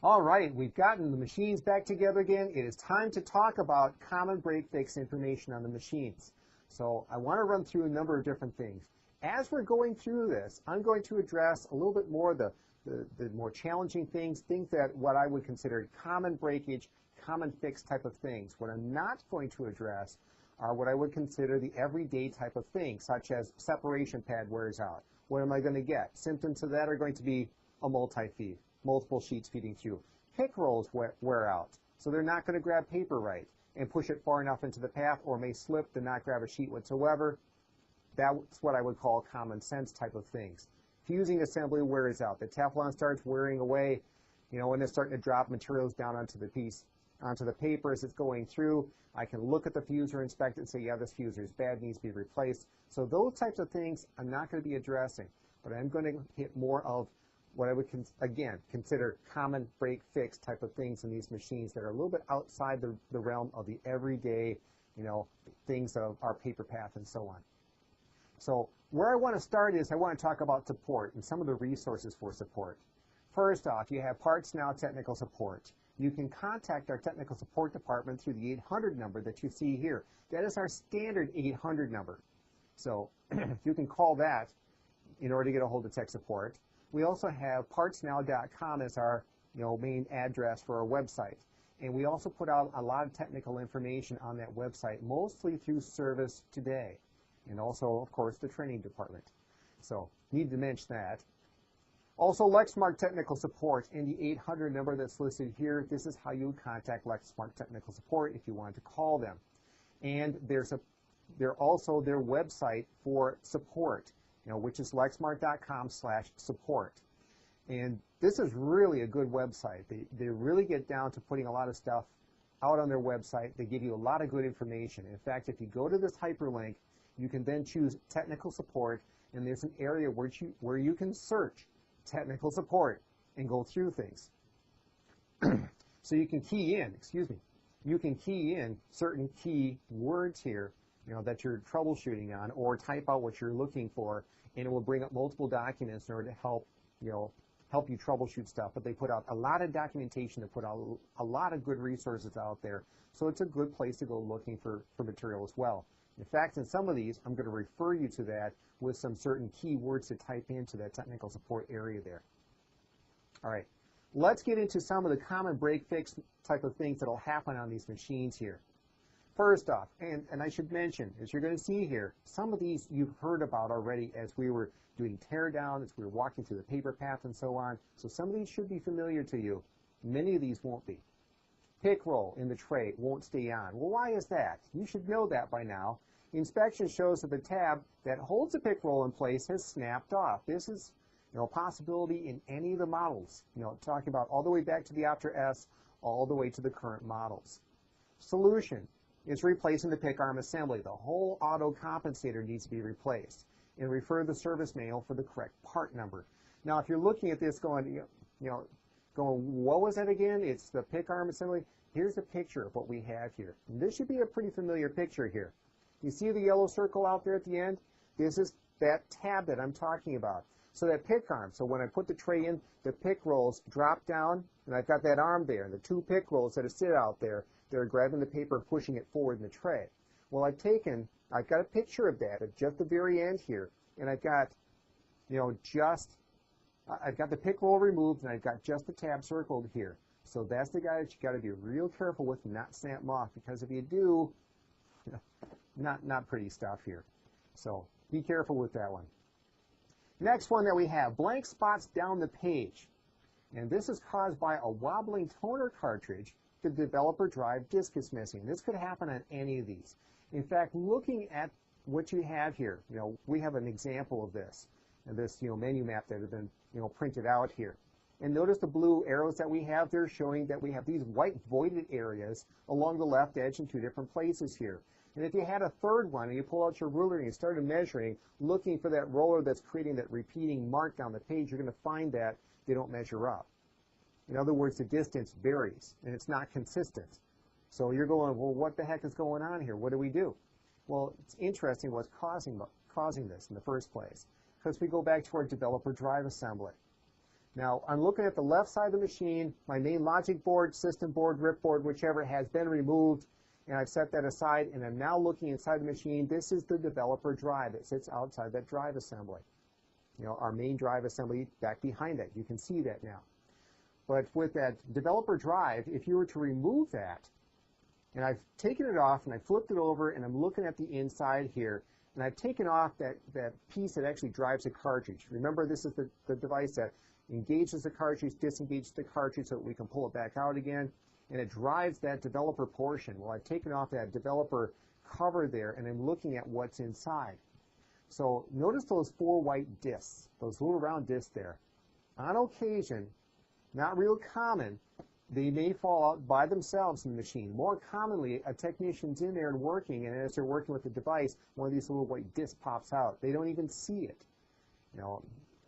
All right, we've gotten the machines back together again. It is time to talk about common break-fix information on the machines. So I want to run through a number of different things. As we're going through this, I'm going to address a little bit more the more challenging things that what I would consider common breakage, common fix type of things. What I'm not going to address are what I would consider the everyday type of things, such as separation pad wears out. What am I going to get? Symptoms of that are going to be a multi-feed, multiple sheets feeding through. Pick rolls wear out, so they're not going to grab paper right and push it far enough into the path, or may slip to not grab a sheet whatsoever. That's what I would call common sense type of things. Fusing assembly wears out. The Teflon starts wearing away, when it's starting to drop materials down onto the paper as it's going through. I can look at the fuser, inspect it, and say, yeah, this fuser is bad, needs to be replaced. So those types of things I'm not going to be addressing, but I'm going to hit more of what I would, again, consider common break-fix type of things in these machines that are a little bit outside the realm of the everyday, things of our paper path and so on. So where I want to start is I want to talk about support and some of the resources for support. First off, you have Parts Now technical support. You can contact our technical support department through the 800 number that you see here. That is our standard 800 number. So you can call that in order to get a hold of tech support. We also have partsnow.com as our main address for our website. And we also put out a lot of technical information on that website, mostly through Service Today, and also, of course, the training department. So need to mention that. Also, Lexmark technical support in the 800 number that's listed here. This is how you would contact Lexmark technical support if you wanted to call them. And they're also their website for support, which is lexmark.com/support. And this is really a good website. They really get down to putting a lot of stuff out on their website. They give you a lot of good information. In fact, if you go to this hyperlink, you can then choose technical support, and there's an area where you can search technical support and go through things. So you can key in, you can key in certain key words here, that you're troubleshooting on, or type out what you're looking for, and it will bring up multiple documents in order to help you troubleshoot stuff. But they put out a lot of documentation, they put out a lot of good resources out there, so it's a good place to go looking for material as well. In fact, in some of these, I'm going to refer you to that with some certain keywords to type into that technical support area there. All right, let's get into some of the common break-fix type of things that will happen on these machines here. First off, and I should mention, as you're going to see here, some of these you've heard about already as we were doing teardown, as we were walking through the paper path and so on. So some of these should be familiar to you. Many of these won't be. Pick roll in the tray won't stay on. Well, why is that? You should know that by now. Inspection shows that the tab that holds the pick roll in place has snapped off. This is a possibility in any of the models, talking about all the way back to the Optra S, all the way to the current models. Solution is replacing the pick arm assembly. The whole auto compensator needs to be replaced, and refer to the service manual for the correct part number. Now, if you're looking at this going, what was that again? It's the pick arm assembly. Here's a picture of what we have here. And this should be a pretty familiar picture here. You see the yellow circle out there at the end? This is that tab that I'm talking about. So that pick arm, so when I put the tray in, the pick rolls drop down, and I've got that arm there, and the two pick rolls that sit out there, they're grabbing the paper and pushing it forward in the tray. Well, I've got a picture of that at just the very end here, and I've got, I've got the pick roll removed, and I've got just the tab circled here. So that's the guy that you got to be real careful with and not snap them off, because if you do, not pretty stuff here. So be careful with that one. Next one that we have, blank spots down the page. And this is caused by a wobbling toner cartridge. The developer drive disk is missing. This could happen on any of these. In fact, looking at what you have here, we have an example of this, and this menu map that has been printed out here. And notice the blue arrows that we have there showing that we have these white voided areas along the left edge in two different places here. And if you had a third one and you pull out your ruler and you started measuring, looking for that roller that's creating that repeating mark down the page, you're going to find that they don't measure up. In other words, the distance varies and it's not consistent. So you're going, well, what the heck is going on here? What do we do? Well, it's interesting what's causing this in the first place, because we go back to our developer drive assembly. Now, I'm looking at the left side of the machine. My main logic board, system board, RIP board, whichever, has been removed, and I've set that aside, and I'm now looking inside the machine. This is the developer drive that sits outside that drive assembly. You know, our main drive assembly back behind it. You can see that now. But with that developer drive, if you were to remove that, and I've taken it off, and I flipped it over, and I'm looking at the inside here, and I've taken off that piece that actually drives the cartridge. Remember, this is the device that engages the cartridge, disengages the cartridge so that we can pull it back out again, and it drives that developer portion. Well, I've taken off that developer cover there, and I'm looking at what's inside. So notice those 4 white discs, those little round discs there. On occasion, not real common, they may fall out by themselves in the machine. More commonly, a technician's in there and working, and as they're working with the device, one of these little white discs pops out. They don't even see it. You know,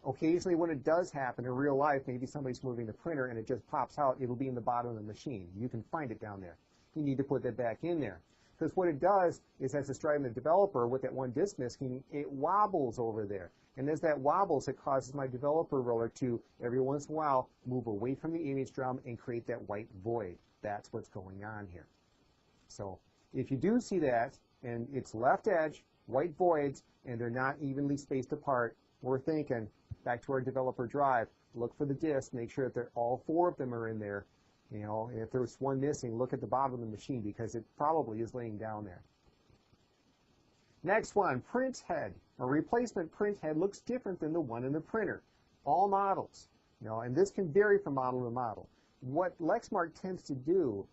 occasionally when it does happen in real life, maybe somebody's moving the printer and it just pops out, it'll be in the bottom of the machine. You can find it down there. You need to put that back in there. Because what it does is, as it's driving the developer with that one disk missing, it wobbles over there. And as that wobbles, it causes my developer roller to, every once in a while, move away from the image drum and create that white void. That's what's going on here. So if you do see that, and it's left edge, white voids, and they're not evenly spaced apart, we're thinking, back to our developer drive, look for the disk, make sure that all 4 of them are in there. You know, and if there's one missing, look at the bottom of the machine because it probably is laying down there. Next one, print head. A replacement print head looks different than the one in the printer. All models, you know, and this can vary from model to model. What Lexmark tends to do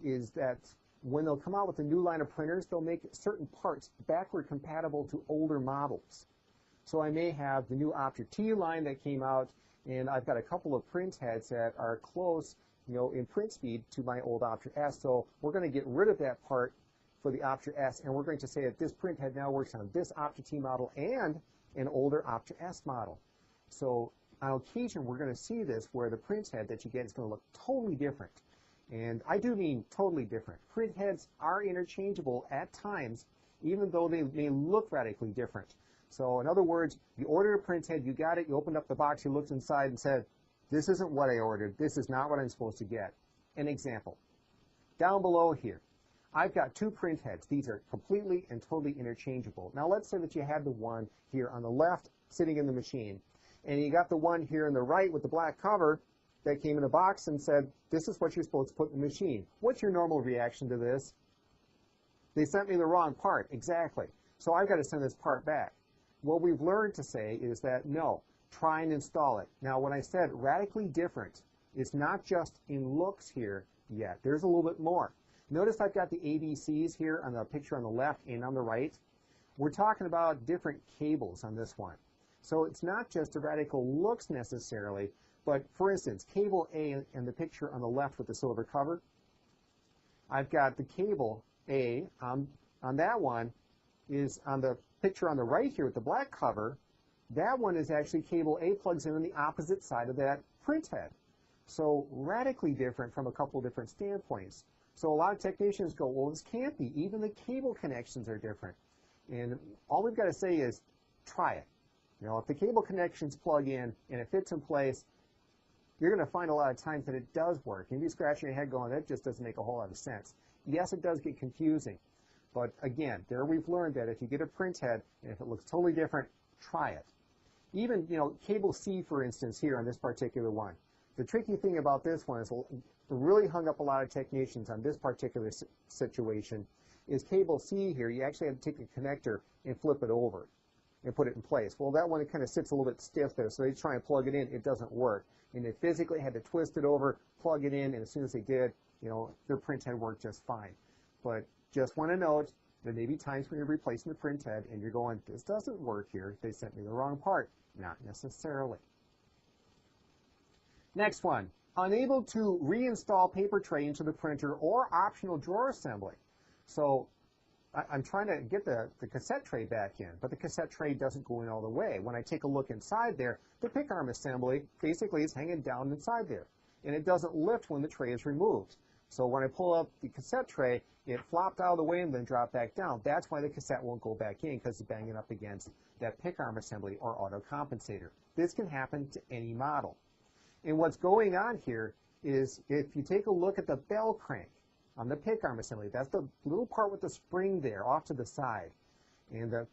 is that when they'll come out with a new line of printers, they'll make certain parts backward compatible to older models. So I may have the new Optra T line that came out, and I've got a couple of print heads that are close, you know, in print speed to my old Optra S. So we're going to get rid of that part for the Optra S, and we're going to say that this print head now works on this Optra T model and an older Optra S model. So on occasion, we're going to see this where the print head that you get is going to look totally different. And I do mean totally different. Print heads are interchangeable at times, even though they may look radically different. So in other words, you ordered a print head, you got it, you opened up the box, you looked inside and said, this isn't what I ordered, this is not what I'm supposed to get. An example. Down below here, I've got 2 print heads. These are completely and totally interchangeable. Now let's say that you had the one here on the left sitting in the machine, and you got the one here on the right with the black cover that came in a box and said, this is what you're supposed to put in the machine. What's your normal reaction to this? They sent me the wrong part. Exactly. So I've got to send this part back. What we've learned to say is that no, try and install it. Now when I said radically different, it's not just in looks here yet. There's a little bit more. Notice I've got the ABCs here on the picture on the left and on the right. We're talking about different cables on this one. So it's not just a radical looks necessarily, but for instance, cable A in the picture on the left with the silver cover, I've got the cable A on that one is on the picture on the right here with the black cover. That one is actually cable A plugs in on the opposite side of that print head. So radically different from a couple different standpoints. So a lot of technicians go, well, this can't be. Even the cable connections are different. And all we've got to say is try it. You know, if the cable connections plug in and it fits in place, you're going to find a lot of times that it does work. You'll be scratching your head going, that just doesn't make a whole lot of sense. Yes, it does get confusing. But again, there we've learned that if you get a print head and if it looks totally different, try it. Even, you know, cable C, for instance, here on this particular one. The tricky thing about this one is really hung up a lot of technicians on this particular situation is cable C here, you actually have to take a connector and flip it over and put it in place. Well, that one, it kind of sits a little bit stiff there, so they try and plug it in, it doesn't work. And they physically had to twist it over, plug it in, and as soon as they did, you know, their print head worked just fine. But just want to note, there may be times when you're replacing the print head and you're going, this doesn't work here, they sent me the wrong part. Not necessarily. Next one, unable to reinstall paper tray into the printer or optional drawer assembly. So I'm trying to get the cassette tray back in, but the cassette tray doesn't go in all the way. When I take a look inside there, the pick arm assembly basically is hanging down inside there, and it doesn't lift when the tray is removed. So when I pull up the cassette tray, it flopped out of the way and then dropped back down. That's why the cassette won't go back in, because it's banging up against that pick arm assembly or auto compensator. This can happen to any model. And what's going on here is if you take a look at the bell crank on the pick arm assembly, that's the little part with the spring there off to the side. And the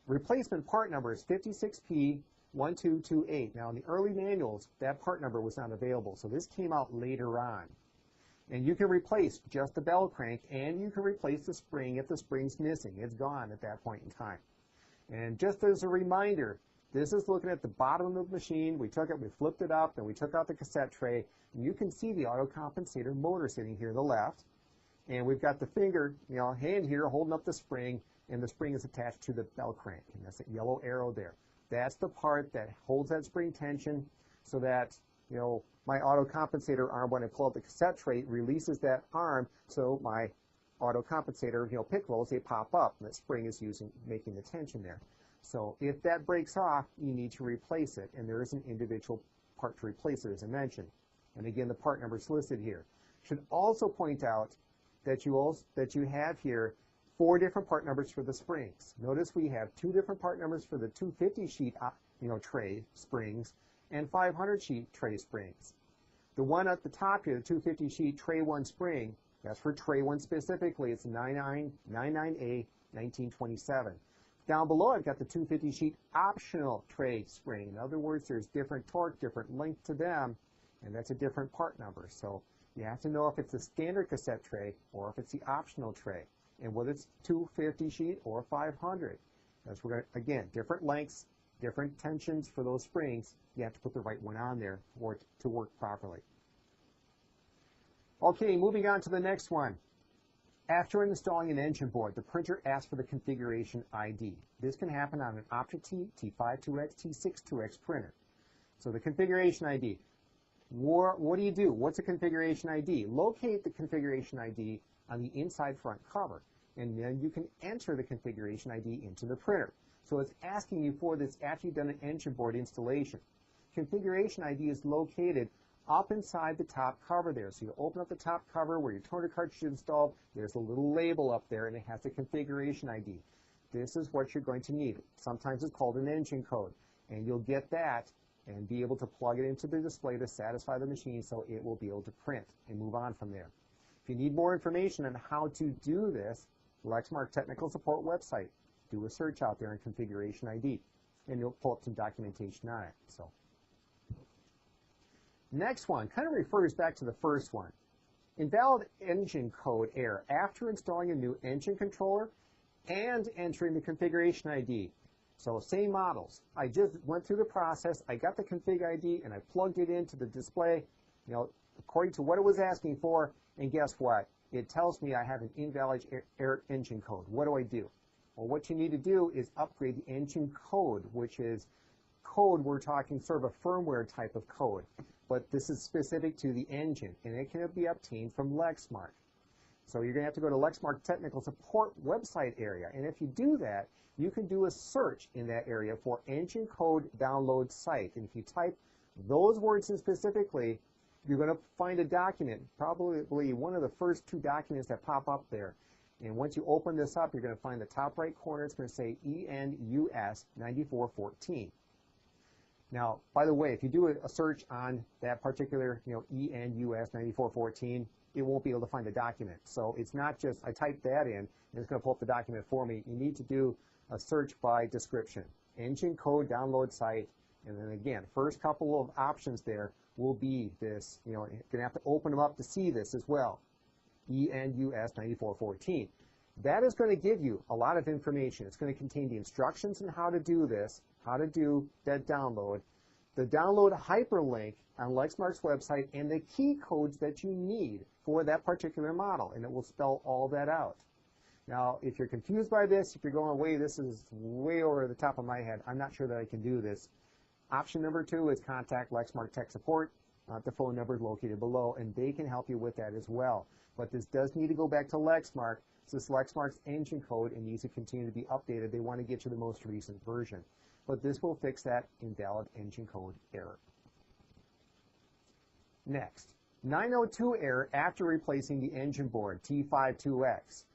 replacement part number is 56P1228. Now in the early manuals, that part number was not available, so this came out later on. And you can replace just the bell crank, and you can replace the spring if the spring's missing. It's gone at that point in time. And just as a reminder, this is looking at the bottom of the machine. We took it, we flipped it up, and we took out the cassette tray. And you can see the auto compensator motor sitting here to the left. And we've got the finger, hand here holding up the spring, and the spring is attached to the bell crank. And that's a yellow arrow there. That's the part that holds that spring tension so that, my auto compensator arm, when I pull out the cassette tray, releases that arm, so my auto compensator, pick rolls, they pop up, and that spring is making the tension there. So if that breaks off, you need to replace it, and there is an individual part to replace it, as I mentioned. And again, the part number is listed here. Should also point out that you have here 4 different part numbers for the springs. Notice we have 2 different part numbers for the 250 sheet, tray springs, and 500 sheet tray springs. The one at the top here, the 250 sheet tray 1 spring, that's for tray 1 specifically. It's 99A1927. Down below, I've got the 250 sheet optional tray spring. In other words, there's different torque, different length to them, and that's a different part number. So you have to know if it's a standard cassette tray or if it's the optional tray, and whether it's 250 sheet or 500. That's again, different lengths, different tensions for those springs. You have to put the right one on there for it to work properly. Okay, moving on to the next one. After installing an engine board, the printer asks for the configuration ID. This can happen on an Opti-T, T52XT62X printer. So the configuration ID. What do you do? What's a configuration ID? Locate the configuration ID on the inside front cover, and then you can enter the configuration ID into the printer. So it's asking you for this after you've done an engine board installation. Configuration ID is located up inside the top cover there. So you open up the top cover where your toner cartridge is installed. There's a little label up there, and it has the configuration ID. This is what you're going to need. Sometimes it's called an engine code, and you'll get that and be able to plug it into the display to satisfy the machine so it will be able to print and move on from there. If you need more information on how to do this, Lexmark Technical Support website. Do a search out there in configuration ID, and you'll pull up some documentation on it. So, next one kind of refers back to the first one. Invalid engine code error after installing a new engine controller and entering the configuration ID. So same models. I just went through the process. I got the config ID and I plugged it into the display, according to what it was asking for. And guess what? It tells me I have an invalid engine code. What do I do? Well, what you need to do is upgrade the engine code, which is code, we're talking sort of a firmware type of code. But this is specific to the engine, and it can be obtained from Lexmark. So you're going to have to go to Lexmark Technical Support website area. And if you do that, you can do a search in that area for engine code download site. And if you type those words in specifically, you're going to find a document, probably one of the first 2 documents that pop up there. And once you open this up, you're going to find the top right corner. It's going to say ENUS 9414. Now, by the way, if you do a search on that particular, ENUS 9414, it won't be able to find the document. So it's not just I typed that in and it's going to pull up the document for me. You need to do a search by description. Engine code download site, and then again, first couple of options there will be this. You're going to have to open them up to see this as well. ENUS 9414. That is going to give you a lot of information. It's going to contain the instructions on how to do this, how to do that download, the download hyperlink on Lexmark's website, and the key codes that you need for that particular model, and it will spell all that out. Now, if you're confused by this, if you're going, wait, this is way over the top of my head, I'm not sure that I can do this. Option number 2 is contact Lexmark Tech Support. The phone number is located below, and they can help you with that as well. But this does need to go back to Lexmark. This is Lexmark's engine code and needs to continue to be updated. They want to get you the most recent version. But this will fix that invalid engine code error. Next, 902 error after replacing the engine board, T52X.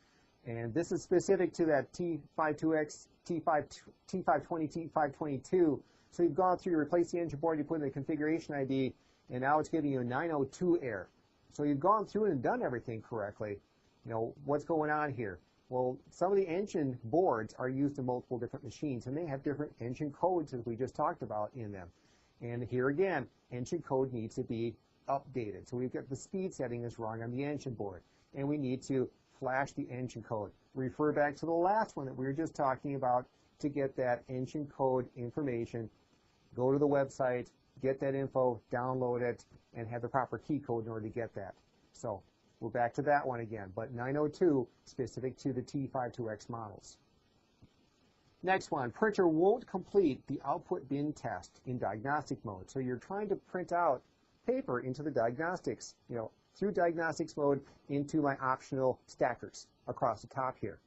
And this is specific to that T52X, T520, T522. So you've gone through, you replace the engine board, you put in the configuration ID, and now it's giving you a 902 error. So you've gone through and done everything correctly. You know, what's going on here? Well, some of the engine boards are used in multiple different machines, and they have different engine codes, as we just talked about, in them. And here again, engine code needs to be updated. So we've got the speed setting is wrong on the engine board, and we need to flash the engine code. Refer back to the last one that we were just talking about to get that engine code information. Go to the website, get that info, download it, and have the proper key code in order to get that. So we're back to that one again, but 902 specific to the T52X models. Next one, printer won't complete the output bin test in diagnostic mode. So you're trying to print out paper into the diagnostics, through diagnostics mode into my optional stackers across the top here.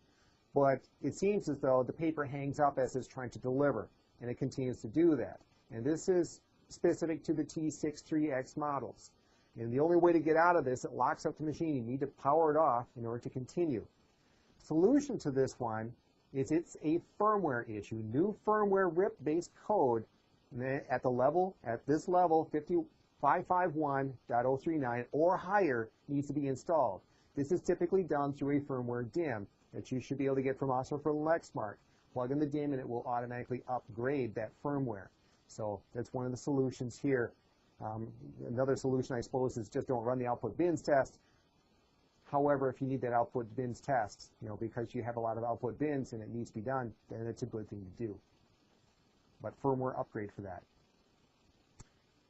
But it seems as though the paper hangs up as it's trying to deliver, and it continues to do that. And this is specific to the T63X models. And the only way to get out of this, it locks up the machine. You need to power it off in order to continue. Solution to this one is it's a firmware issue. New firmware RIP-based code at this level, 551.039 or higher needs to be installed. This is typically done through a firmware DIMM that you should be able to get from us or from Lexmark. Plug in the DIMM and it will automatically upgrade that firmware. So that's one of the solutions here. Another solution, I suppose, is just don't run the output bins test. However, if you need that output bins test, because you have a lot of output bins and it needs to be done, then it's a good thing to do. But firmware upgrade for that.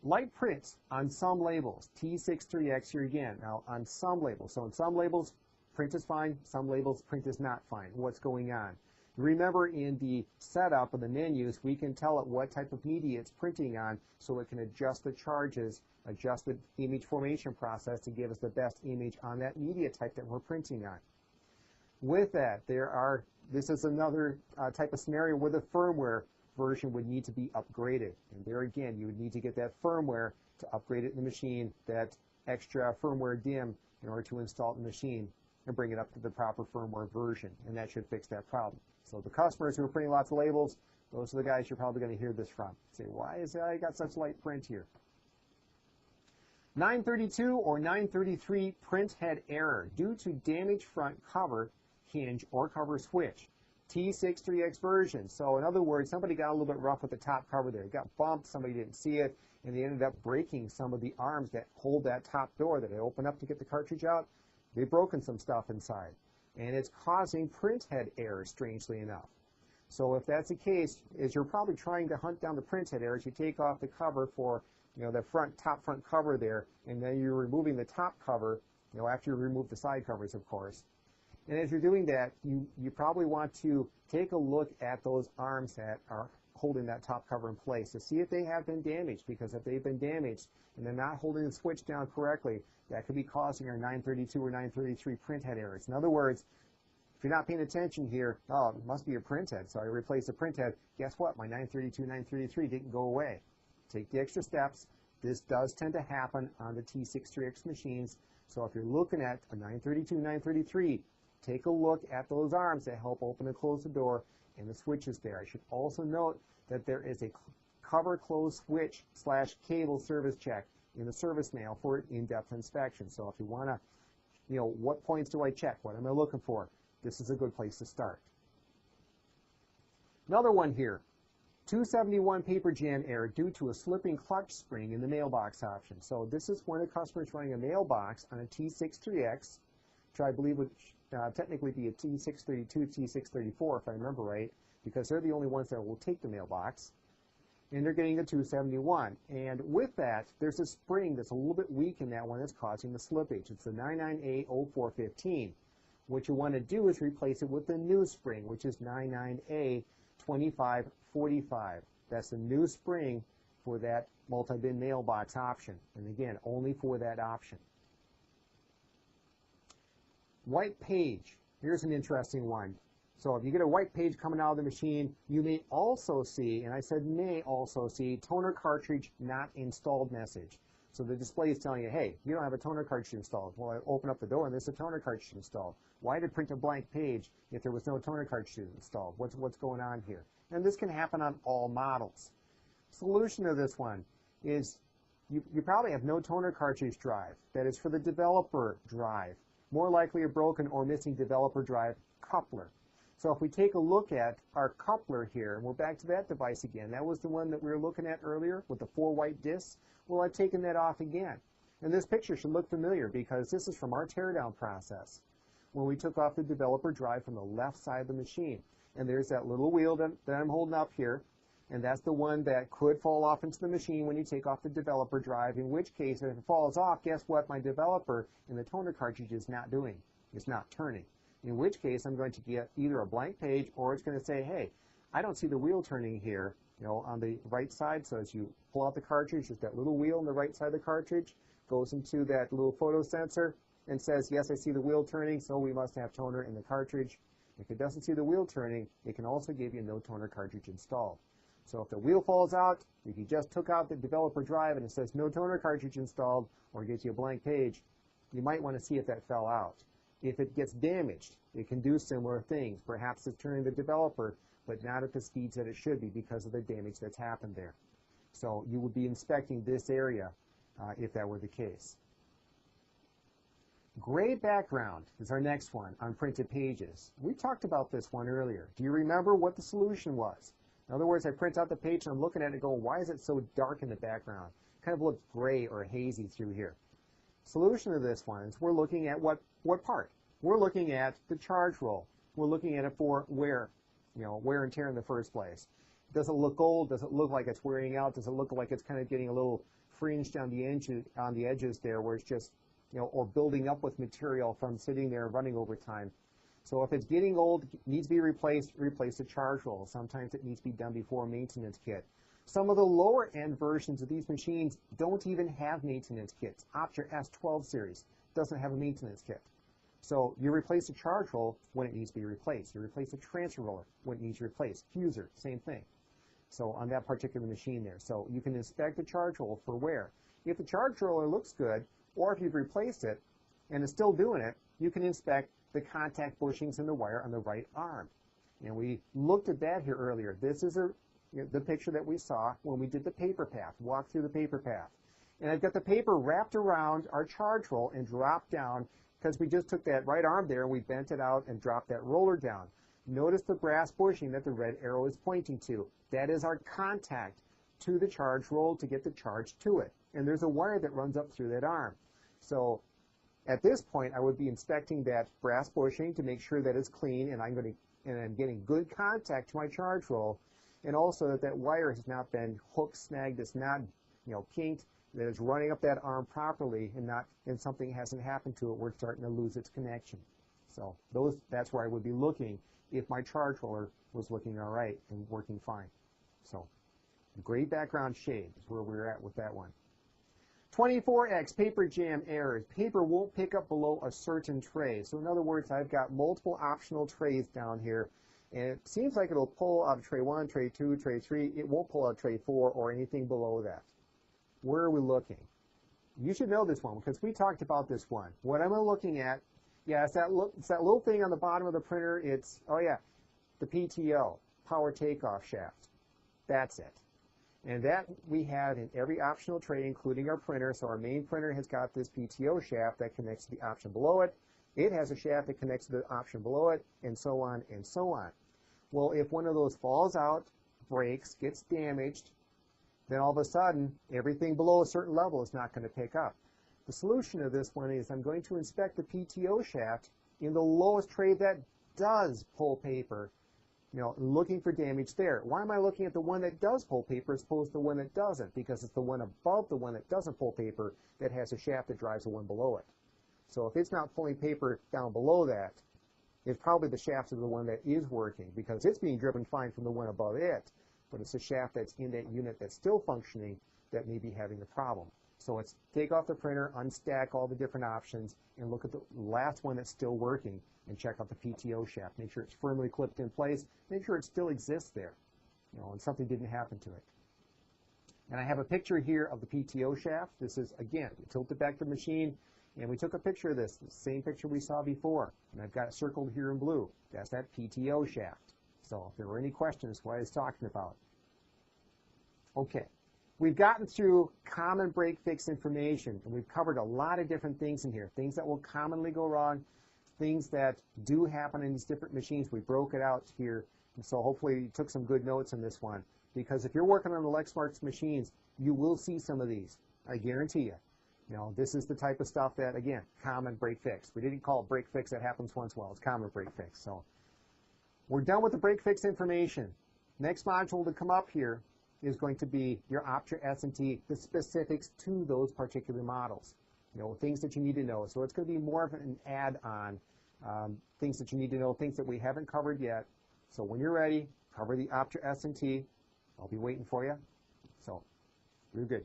Light print on some labels, T63X here again. Now, on some labels. So on some labels, print is fine. Some labels, print is not fine. What's going on? Remember, in the setup of the menus, we can tell it what type of media it's printing on, so it can adjust the charges, adjust the image formation process to give us the best image on that media type that we're printing on. With that, this is another type of scenario where the firmware version would need to be upgraded. And there again, you would need to get that firmware to upgrade it in the machine, that extra firmware DIMM in order to install it in the machine and bring it up to the proper firmware version, and that should fix that problem. So the customers who are printing lots of labels, those are the guys you're probably going to hear this from. Say, why is I got such light print here? 932 or 933 print head error due to damaged front cover, hinge, or cover switch. T63X version. So in other words, somebody got a little bit rough with the top cover there. It got bumped, somebody didn't see it, and they ended up breaking some of the arms that hold that top door that I open up to get the cartridge out. They've broken some stuff inside, and it's causing print head errors, strangely enough. So if that's the case, is you're probably trying to hunt down the print head errors. You take off the cover for the top front cover there, and then you're removing the top cover, after you remove the side covers, of course. And as you're doing that, you probably want to take a look at those arms that are holding that top cover in place to see if they have been damaged, because if they've been damaged and they're not holding the switch down correctly, that could be causing our 932 or 933 print head errors. In other words, if you're not paying attention here, oh, it must be a print head, so I replaced the print head. Guess what? My 932, 933 didn't go away. Take the extra steps. This does tend to happen on the T63X machines. So if you're looking at a 932, 933, take a look at those arms that help open and close the door and the switches there. I should also note that there is a cover close switch / cable service check in the service mail for in-depth inspection. So if you want to, what points do I check? What am I looking for? This is a good place to start. Another one here. 271 paper jam error due to a slipping clutch spring in the mailbox option. So this is when a customer is running a mailbox on a T63X, which I believe would technically be a T632, T634 if I remember right, because they're the only ones that will take the mailbox, and they're getting a 271. And with that, there's a spring that's a little bit weak in that one that's causing the slippage. It's the 99A0415. What you want to do is replace it with the new spring, which is 99A2545. That's the new spring for that multi-bin mailbox option. And again, only for that option. White page. Here's an interesting one. So if you get a white page coming out of the machine, you may also see, and I said may also see, toner cartridge not installed message. So the display is telling you, hey, you don't have a toner cartridge installed. Well, I open up the door and there's a toner cartridge installed. Why did it print a blank page if there was no toner cartridge installed? What's going on here? And this can happen on all models. Solution to this one is You probably have no toner cartridge drive. That is for the developer drive. More likely a broken or missing developer drive coupler. So if we take a look at our coupler here, and we're back to that device again. That was the one that we were looking at earlier with the 4 white discs. Well, I've taken that off again. And this picture should look familiar because this is from our teardown process when we took off the developer drive from the left side of the machine. And there's that little wheel that I'm holding up here. And that's the one that could fall off into the machine when you take off the developer drive, in which case, if it falls off, guess what my developer in the toner cartridge is not doing? It's not turning. In which case, I'm going to get either a blank page or it's going to say, hey, I don't see the wheel turning here, on the right side. So as you pull out the cartridge, there's that little wheel on the right side of the cartridge, goes into that little photo sensor and says, yes, I see the wheel turning, so we must have toner in the cartridge. If it doesn't see the wheel turning, it can also give you no toner cartridge installed. So if the wheel falls out, if you just took out the developer drive and it says no toner cartridge installed or gives you a blank page, you might want to see if that fell out. If it gets damaged, it can do similar things. Perhaps it's turning the developer, but not at the speeds that it should be because of the damage that's happened there. So you would be inspecting this area if that were the case. Gray background is our next one on printed pages. We talked about this one earlier. Do you remember what the solution was? In other words, I print out the page and I'm looking at it going, why is it so dark in the background? It kind of looks gray or hazy through here. Solution to this one is we're looking at what part? We're looking at the charge roll. We're looking at it for wear, wear and tear in the first place. Does it look old? Does it look like it's wearing out? Does it look like it's kind of getting a little fringed on the edges there where it's just, or building up with material from sitting there and running over time? So if it's getting old, it needs to be replaced, replace the charge roll. Sometimes it needs to be done before a maintenance kit. Some of the lower end versions of these machines don't even have maintenance kits. Option S12 series doesn't have a maintenance kit. So you replace the charge roll when it needs to be replaced. You replace the transfer roller when it needs replaced. Fuser, same thing. So on that particular machine there. So you can inspect the charge roll for wear. If the charge roller looks good, or if you've replaced it and it's still doing it, you can inspect the contact bushings in the wire on the right arm. And we looked at that here earlier. This is the picture that we saw when we did the paper path, walked through the paper path. And I've got the paper wrapped around our charge roll and dropped down because we just took that right arm there and we bent it out and dropped that roller down. Notice the brass bushing that the red arrow is pointing to. That is our contact to the charge roll to get the charge to it. And there's a wire that runs up through that arm. So at this point, I would be inspecting that brass bushing to make sure that it's clean and I'm getting good contact to my charge roll, and also that wire has not been hook snagged, it's not kinked, that it's running up that arm properly and something hasn't happened to it where it's starting to lose its connection. So that's where I would be looking if my charge roller was looking all right and working fine. So gray background shade is where we're at with that one. 24X paper jam errors. Paper won't pick up below a certain tray. So in other words, I've got multiple optional trays down here, and it seems like it'll pull out of tray 1, tray 2, tray 3. It won't pull out tray 4 or anything below that. Where are we looking? You should know this one because we talked about this one. What am I looking at? Yeah, it's that little thing on the bottom of the printer. It's, the PTO, power takeoff shaft. That's it. And that we have in every optional tray, including our printer. So our main printer has got this PTO shaft that connects to the option below it. It has a shaft that connects to the option below it, and so on and so on. Well, if one of those falls out, breaks, gets damaged, then all of a sudden, everything below a certain level is not going to pick up. The solution to this one is I'm going to inspect the PTO shaft in the lowest tray that does pull paper, looking for damage there. Why am I looking at the one that does pull paper as opposed to the one that doesn't? Because it's the one above the one that doesn't pull paper that has a shaft that drives the one below it. So if it's not pulling paper down below that, it's probably the shaft of the one that is working because it's being driven fine from the one above it, but it's the shaft that's in that unit that's still functioning that may be having the problem. So it's take off the printer, unstack all the different options, and look at the last one that's still working and check out the PTO shaft. Make sure it's firmly clipped in place. Make sure it still exists there, and something didn't happen to it. And I have a picture here of the PTO shaft. This is, again, tilted back to the machine, and we took a picture of this, the same picture we saw before. And I've got it circled here in blue. That's that PTO shaft. So if there were any questions, what I was talking about. Okay. we've gotten through common break fix information, and we've covered a lot of different things in here, things that will commonly go wrong, things that do happen in these different machines. We broke it out here, and so hopefully you took some good notes on this one, because if you're working on the Lexmark machines, you will see some of these. I guarantee you. You know, this is the type of stuff that, again, common break fix. We didn't call it break fix that happens once in a while. It's common break fix. So we're done with the break fix information. Next module to come up here is going to be your Optra S&T, the specifics to those particular models. You know, things that you need to know. So it's going to be more of an add-on, things that you need to know, things that we haven't covered yet. So when you're ready, cover the Optra S&T. I'll be waiting for you. So you're good.